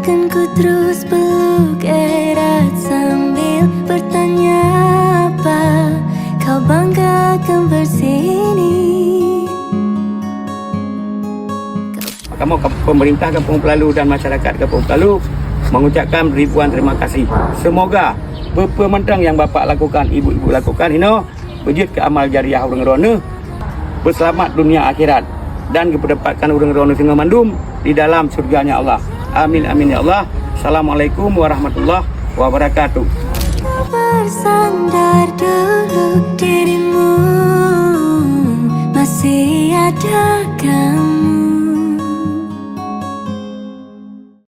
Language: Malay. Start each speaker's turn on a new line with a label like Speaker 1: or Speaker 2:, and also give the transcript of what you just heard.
Speaker 1: Akan ku terus peluk erat sambil bertanya apa kau banggakan bersini.
Speaker 2: Kamu pemerintah Kampung Pelalu dan masyarakat Kampung Pelalu mengucapkan ribuan terima kasih. Semoga apa yang bapa lakukan, ibu-ibu lakukan ini wujud ke amal jariah urang rona, berselamat dunia akhirat dan dapatkan urang rona sehingga mandum di dalam surganya Allah. Amin amin ya Allah. Assalamualaikum warahmatullahi wabarakatuh.
Speaker 1: Bersandar dulu dirimu, masih ada kamu.